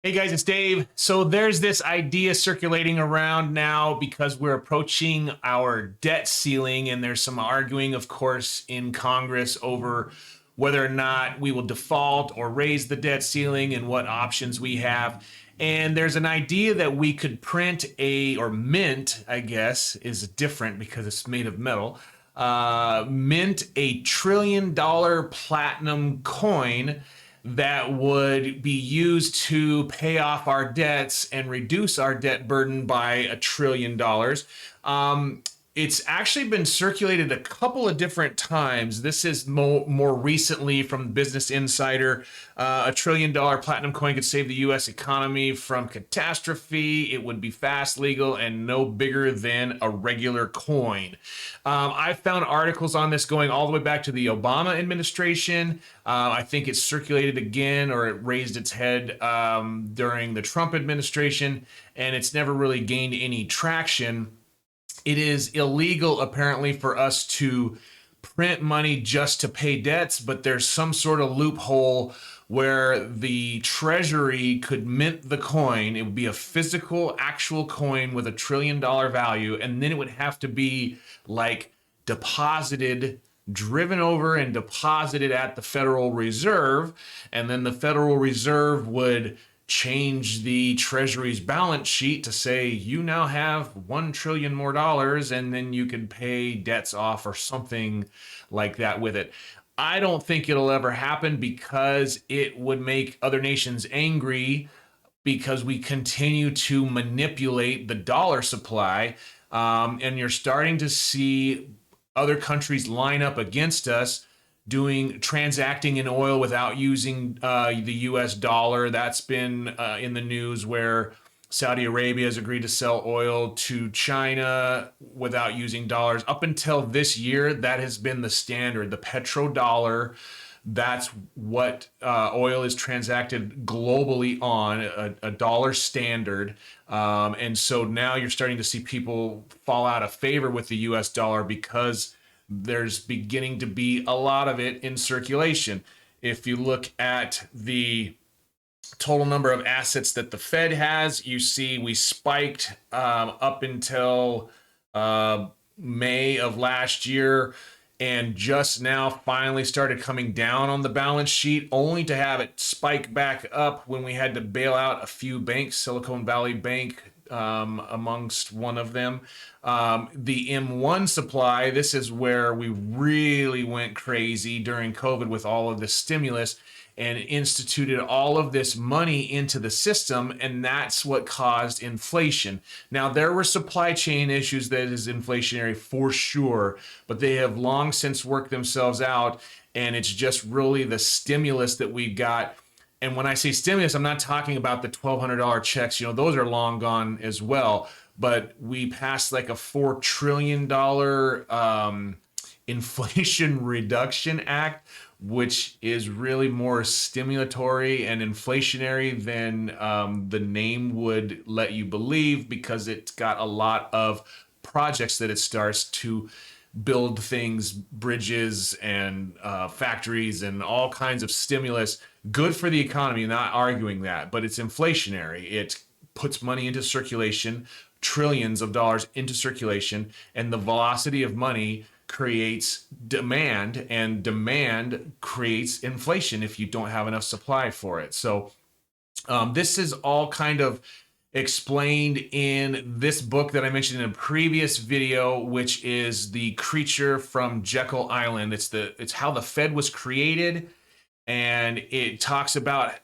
Hey guys, it's Dave. So there's this idea circulating around now because we're approaching our debt ceiling, and there's some arguing, of course, in Congress over whether or not we will default or raise the debt ceiling and what options we have. And there's an idea that we could print or mint, I guess, is different because it's made of metal, mint a $1 trillion platinum coin that would be used to pay off our debts and reduce our debt burden by $1 trillion. It's actually been circulated a couple of different times. This is more recently from Business Insider. $1 trillion platinum coin could save the U.S. economy from catastrophe. It would be fast, legal, and no bigger than a regular coin. I found articles on this going all the way back to the Obama administration. I think it circulated again, or it raised its head during the Trump administration, and it's never really gained any traction. It is illegal, apparently, for us to print money just to pay debts, but there's some sort of loophole where the Treasury could mint the coin. It would be a physical, actual coin with $1 trillion value, and then it would have to be like deposited, driven over and deposited at the Federal Reserve, and then the Federal Reserve would change the Treasury's balance sheet to say you now have $1 trillion more, and then you could pay debts off or something like that with it. I don't think it'll ever happen because it would make other nations angry because we continue to manipulate the dollar supply. And you're starting to see other countries line up against us transacting in oil without using the US dollar. That's been in the news, where Saudi Arabia has agreed to sell oil to China without using dollars. Up until this year, that has been the standard, the petrodollar. That's what oil is transacted globally on, a dollar standard. And so now you're starting to see people fall out of favor with the US dollar because there's beginning to be a lot of it in circulation. If you look at the total number of assets that the Fed has, you see we spiked up until May of last year, and just now finally started coming down on the balance sheet, only to have it spike back up when we had to bail out a few banks, Silicon Valley Bank amongst one of them. The M1 supply, this is where we really went crazy during COVID with all of the stimulus and instituted all of this money into the system, and that's what caused inflation. Now, there were supply chain issues that is inflationary for sure, but they have long since worked themselves out, and it's just really the stimulus that we got. And when I say stimulus, I'm not talking about the $1,200 checks. Those are long gone as well. But we passed like a $4 trillion Inflation Reduction Act, which is really more stimulatory and inflationary than the name would let you believe, because it's got a lot of projects that it starts to build things, bridges and factories and all kinds of stimulus. Good for the economy, not arguing that, but it's inflationary. It puts money into circulation, trillions of dollars into circulation, and the velocity of money creates demand, and demand creates inflation if you don't have enough supply for it. So this is all kind of explained in this book that I mentioned in a previous video, which is The Creature from Jekyll Island. It's how the Fed was created, and it talks about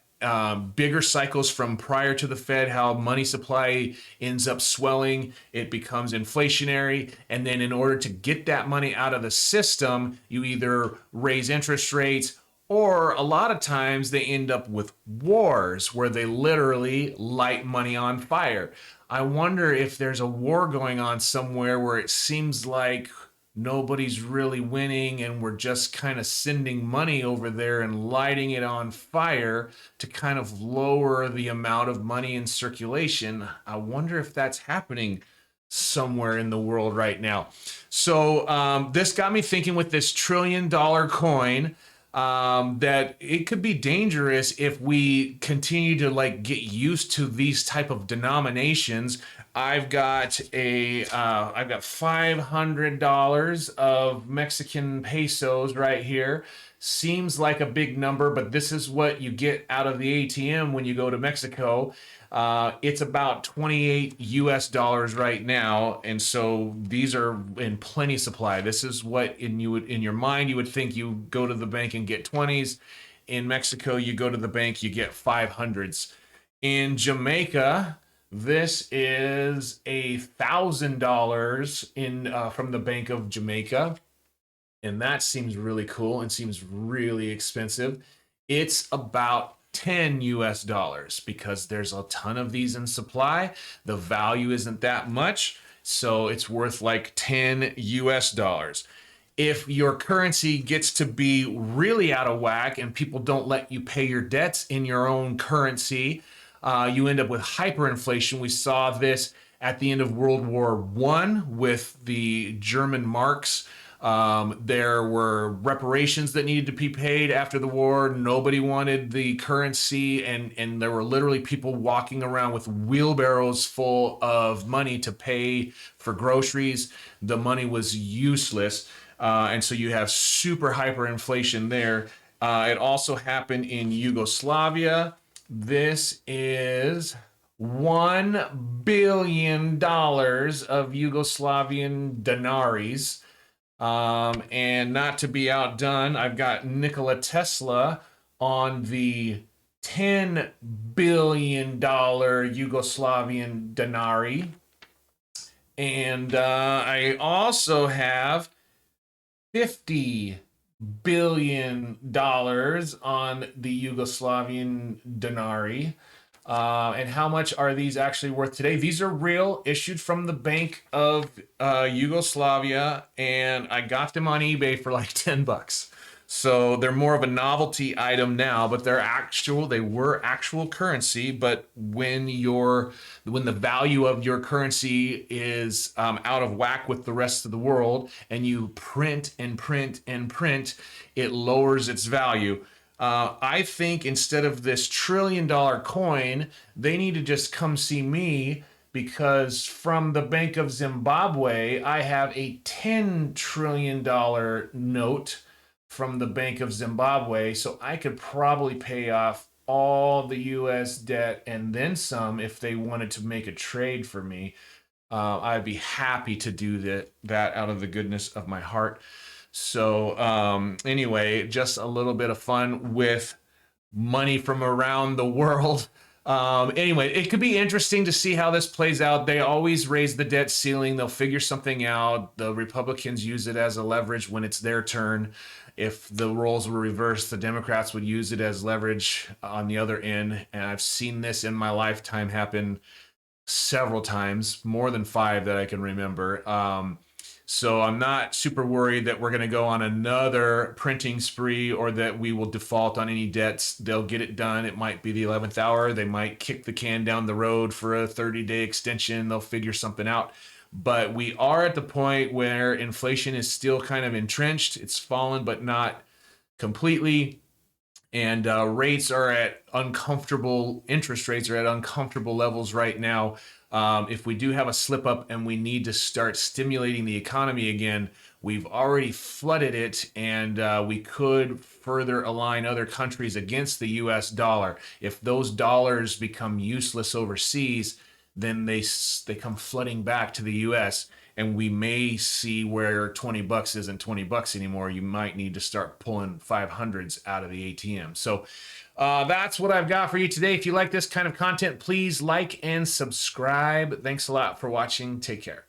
bigger cycles from prior to the Fed, how money supply ends up swelling, it becomes inflationary, and then in order to get that money out of the system, you either raise interest rates, or a lot of times they end up with wars where they literally light money on fire. I wonder if there's a war going on somewhere where it seems like nobody's really winning and we're just kind of sending money over there and lighting it on fire to kind of lower the amount of money in circulation. I wonder if that's happening somewhere in the world right now. So this got me thinking with this $1 trillion coin. that it could be dangerous if we continue to like get used to these type of denominations. I've got $500 of Mexican pesos right here. Seems like a big number, but this is what you get out of the ATM when you go to Mexico. It's about 28 US dollars right now, and so these are in plenty supply. This is what in your mind you would think you go to the bank and get 20s. In Mexico, you go to the bank, you get 500s. In Jamaica, this is $1,000 in from the Bank of Jamaica, and that seems really cool and seems really expensive. It's about 10 US dollars because there's a ton of these in supply. The value isn't that much, so it's worth like 10 US dollars. If your currency gets to be really out of whack and people don't let you pay your debts in your own currency, you end up with hyperinflation. We saw this at the end of World War One with the German marks. There were reparations that needed to be paid after the war. Nobody wanted the currency, and there were literally people walking around with wheelbarrows full of money to pay for groceries. The money was useless, and so you have super hyperinflation there. It also happened in Yugoslavia. This is $1 billion of Yugoslavian denaries. And not to be outdone, I've got Nikola Tesla on the $10 billion Yugoslavian denarii. And I also have $50 billion on the Yugoslavian denarii. And how much are these actually worth today? These are real, issued from the Bank of Yugoslavia, and I got them on eBay for like $10. So they're more of a novelty item now, but they were actual currency. But when the value of your currency is out of whack with the rest of the world, and you print and print and print, it lowers its value. I think instead of this $1 trillion coin, they need to just come see me, because from the Bank of Zimbabwe, I have a $10 trillion note from the Bank of Zimbabwe. So I could probably pay off all the US debt and then some if they wanted to make a trade for me. I'd be happy to do that out of the goodness of my heart. So anyway, just a little bit of fun with money from around the world. Anyway, it could be interesting to see how this plays out. They always raise the debt ceiling. They'll figure something out. The Republicans use it as a leverage when it's their turn. If the roles were reversed, the Democrats would use it as leverage on the other end. And I've seen this in my lifetime happen several times, more than 5 that I can remember. So I'm not super worried that we're going to go on another printing spree or that we will default on any debts. They'll get it done. It might be the 11th hour. They might kick the can down the road for a 30-day extension. They'll figure something out. But we are at the point where inflation is still kind of entrenched. It's fallen, but not completely. And interest rates are at uncomfortable levels right now. If we do have a slip up and we need to start stimulating the economy again, we've already flooded it, and we could further align other countries against the US dollar. If those dollars become useless overseas, then they come flooding back to the US, and we may see where $20 isn't $20 anymore. You might need to start pulling 500s out of the ATM. So that's what I've got for you today. If you like this kind of content, please like and subscribe. Thanks a lot for watching. Take care.